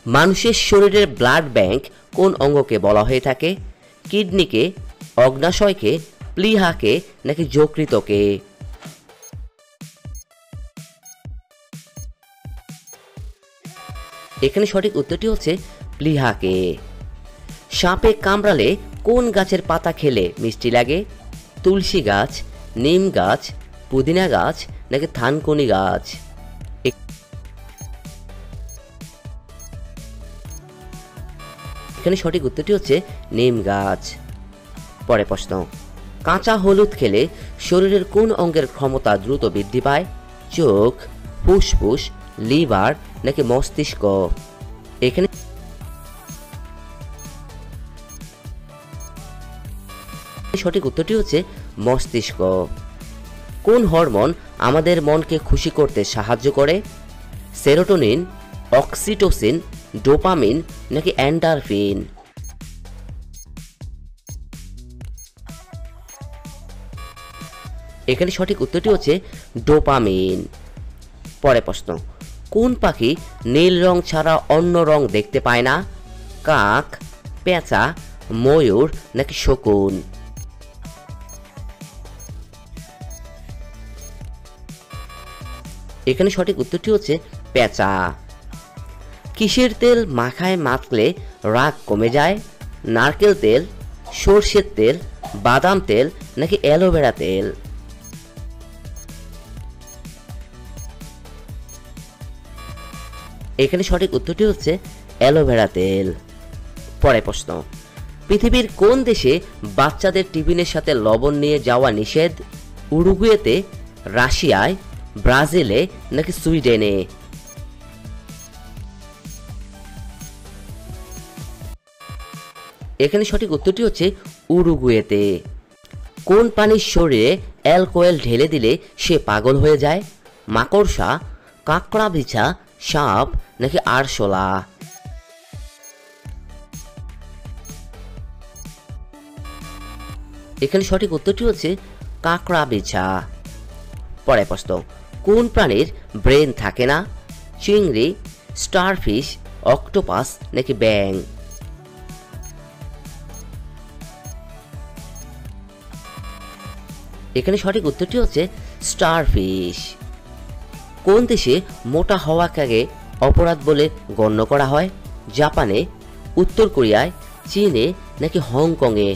মানুষের শরীরের blood bank কোন অঙ্গকে বলা হয়ে থাকে? কিডনিকে, অগ্নাশয়কে, প্লীহাকে নাকি যকৃতকে? এখানে সঠিক উত্তরটি হচ্ছে প্লীহাকে। সাপে কামড়ালে কোন গাছের পাতা খেলে মিষ্টি লাগে? তুলসী গাছ, নিম গাছ, পুদিনা গাছ নাকি থানকুনি গাছ? এখানে সঠিক উত্তরটি হচ্ছে নিম গাছ। পরের প্রশ্ন, কাঁচা হলুদ খেলে শরীরের কোন অঙ্গের ক্ষমতা দ্রুত বৃদ্ধি পায়? চোখ, ফুসফুস, লিভার নাকি মস্তিষ্ক? এখানে সঠিক উত্তরটি হচ্ছে মস্তিষ্ক। কোন হরমোন আমাদের মনকে খুশি করতে সাহায্য করে? সেরোটোনিন, অক্সিটোসিন, ডোপামিন নাকি এন্ডারফিন? এখানে সঠিক উত্তরটি হচ্ছে ডোপামিন। পরের প্রশ্ন, কোন পাখি নীল রং ছাড়া অন্য রং দেখতে পায় না? কাক, পেঁচা, ময়ূর নাকি শকুন? এখানে সঠিক উত্তরটি হচ্ছে পেঁচা। কিসের তেল মাথায় মাখলে রাগ কমে যায়? নারকেল তেল, সরষের তেল, বাদাম তেল নাকি অ্যালোভেরা তেল? এখানে সঠিক উত্তরটি হচ্ছে অ্যালোভেরা তেল। পরের প্রশ্ন, পৃথিবীর কোন দেশে বাচ্চাদের টিফিনের সাথে লবণ নিয়ে যাওয়া নিষেধ? উরুগুয়েতে, রাশিয়ায়, ব্রাজিলে নাকি সুইডেনে? এখানে সঠিক উত্তরটি হচ্ছে উরুগুয়েতে। কোন প্রাণীর শরীরে অ্যালকোহল ঢেলে দিলে সে পাগল হয়ে যায়? মাকড়সা, কাঁকড়া বিছা, সাপ নাকি আরশোলা? এখানে সঠিক উত্তরটি হচ্ছে কাঁকড়া বিছা। পরের প্রশ্ন, কোন প্রাণীর ব্রেন থাকে না? চিংড়ি, স্টারফিশ, অক্টোপাস নাকি ব্যাং? এখানে সঠিক উত্তরটি হচ্ছে স্টারফিশ। কোন দেশে মোটা হওয়াকে অপরাধ বলে গণ্য করা হয়? জাপানে, উত্তর কোরিয়ায়, চীনে নাকি হংকংয়ে?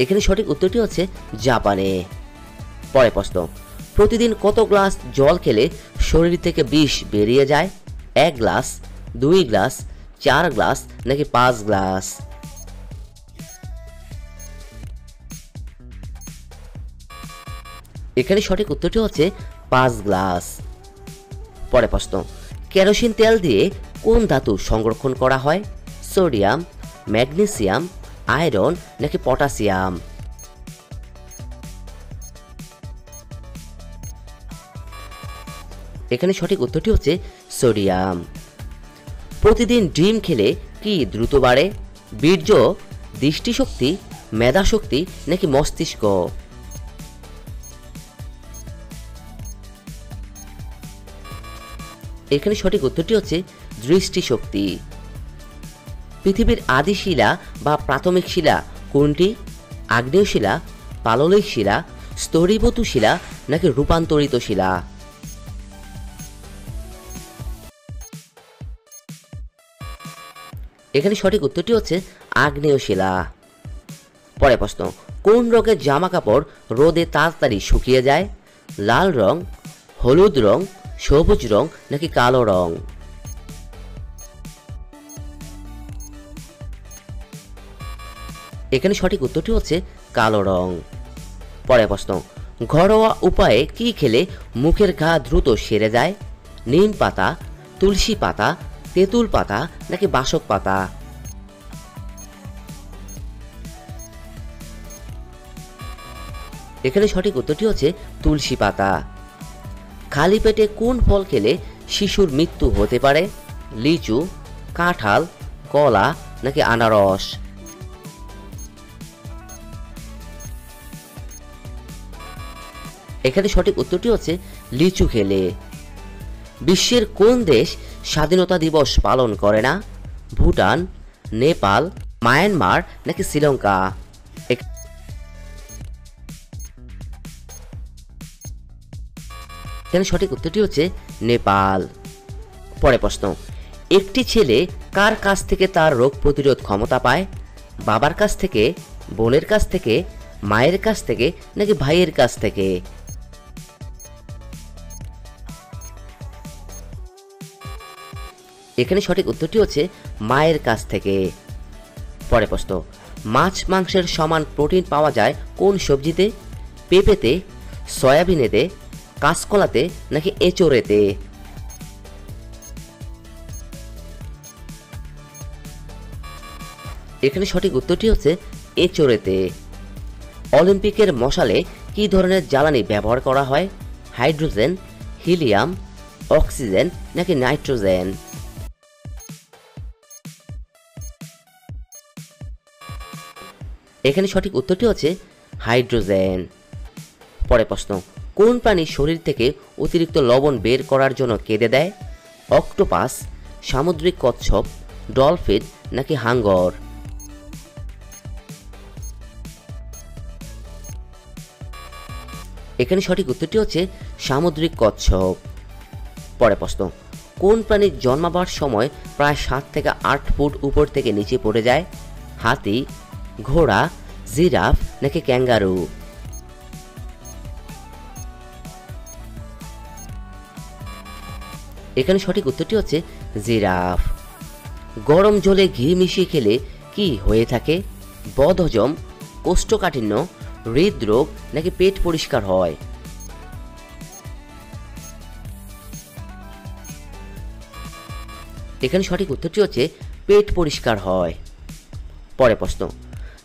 এখানে সঠিক উত্তরটি হচ্ছে জাপানে। পরের প্রশ্ন, প্রতিদিন কত গ্লাস জল খেলে শরীর থেকে বিষ বেরিয়ে যায়? 1 গ্লাস, 2 গ্লাস, 4 গ্লাস নাকি 5 গ্লাস? এখানে সঠিক উত্তরটি হচ্ছে 5 গ্লাস। পরের প্রশ্ন, কেরোসিন তেল দিয়ে কোন ধাতু সংরক্ষণ করা হয়? সোডিয়াম, ম্যাগনেসিয়াম, আয়রন নাকি পটাশিয়াম? এখানে সঠিক উত্তরটি হচ্ছে সোডিয়াম। প্রতিদিন ডিম খেলে কি দ্রুত বাড়ে? বীর্য, দৃষ্টিশক্তি, মেধাশক্তি নাকি মস্তিষ্ক? এখানে সঠিক উত্তরটি হচ্ছে দৃষ্টিশক্তি। পৃথিবীর আদি শিলা বা প্রাথমিক শিলা কোনটি? আগ্নেয় শিলা, পাললিক শিলা, স্তরীভূত শিলা নাকি রূপান্তরিত শিলা? এখানে সঠিক উত্তরটি হচ্ছে আগ্নেয় শিলা। পরের প্রশ্ন, কোন রঙের জামা কাপড় রোদে তাড়াতাড়ি শুকিয়ে যায়? লাল রং, হলুদ রং, সবুজ রং নাকি কালো রং? এখানে সঠিক উত্তরটি হচ্ছে কালো রং। পরের প্রশ্ন, ঘরোয়া উপায়ে কি খেলে মুখের ঘা দ্রুত সেরে যায়? নিম পাতা, তুলসী পাতা, তেঁতুল পাতা নাকি বাসক পাতা? এখানে সঠিক উত্তরটি হচ্ছে তুলসী পাতা। খালি পেটে কোন ফল খেলে শিশুর মৃত্যু হতে পারে? লিচু, কাঁঠাল, কলা নাকি আনারস? এখানে সঠিক উত্তরটি হচ্ছে লিচু খেলে। বিশ্বের কোন দেশ স্বাধীনতা দিবস পালন করে না? ভুটান, নেপাল, মায়ানমার নাকি শ্রীলঙ্কা? এখানে সঠিক উত্তরটি হচ্ছে নেপাল। পরের প্রশ্ন, একটি ছেলে কার কাছ থেকে তার রোগ প্রতিরোধ ক্ষমতা পায়? বাবার কাছ থেকে, বোনের কাছ থেকে, মায়ের কাছ থেকে নাকি ভাইয়ের কাছ থেকে? এখানে সঠিক উত্তরটি হচ্ছে মায়ের কাছ থেকে। পরের প্রশ্ন, মাছ মাংসের সমান প্রোটিন পাওয়া যায় কোন সবজিতে? পেঁপেতে, সয়াবিনেতে, কাঁচকলাতে নাকি এঁচোড়েতে? এখানে সঠিক উত্তরটি হচ্ছে এঁচোড়েতে। অলিম্পিকের মশালে কি ধরনের জ্বালানি ব্যবহার করা হয়? হাইড্রোজেন, হিলিয়াম, অক্সিজেন নাকি নাইট্রোজেন? এখানে সঠিক উত্তরটি হচ্ছে হাইড্রোজেন। পরের প্রশ্ন, কোন প্রাণী শরীর থেকে অতিরিক্ত লবণ বের করার জন্য কেঁদে দেয়? অক্টোপাস, সামুদ্রিক কচ্ছপ, ডলফিন নাকি হাঙ্গর? এখানে সঠিক উত্তরটি হচ্ছে সামুদ্রিক কচ্ছপ। পরের প্রশ্ন, কোন প্রাণী জন্মাবার সময় প্রায় 7 থেকে 8 ফুট উপর থেকে নিচে পড়ে যায়? হাতি, ঘোড়া, জিরাফ নাকি ক্যাঙ্গারু? এখানে সঠিক উত্তরটি হচ্ছে জিরাফ। গরম জলে ঘি মিশিয়ে খেলে কি হয়ে থাকে? বদহজম, কোষ্ঠকাঠিন্য, হৃদরোগ নাকি পেট পরিষ্কার হয়? এখানে সঠিক উত্তরটি হচ্ছে পেট পরিষ্কার হয়। পরের প্রশ্ন,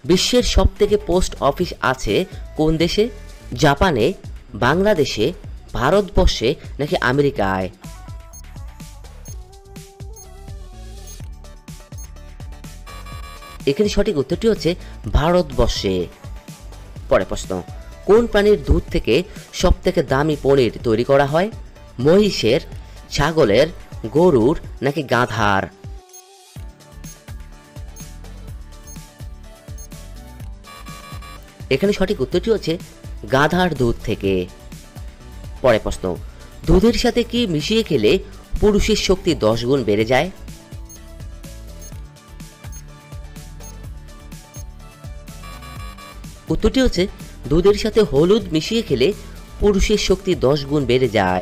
বিশ্বের সবথেকে পোস্ট অফিস আছে কোন দেশে? জাপানে, বাংলাদেশে, ভারতবর্ষে নাকি আমেরিকায়? এখানে সঠিক উত্তরটি হচ্ছে ভারতবর্ষে। পরের প্রশ্ন, কোন প্রাণীর দুধ থেকে সবথেকে দামি পনির তৈরি করা হয়? মহিষের, ছাগলের, গরুর নাকি গাধার? এখানে সঠিক উত্তরটি হচ্ছে গাধার দুধ থেকে। পরের প্রশ্ন, দুধের সাথে কি মিশিয়ে খেলে পুরুষের শক্তি 10 গুণ বেড়ে যায়? উত্তরটি হচ্ছে দুধের সাথে হলুদ মিশিয়ে খেলে পুরুষের শক্তি 10 গুণ বেড়ে যায়।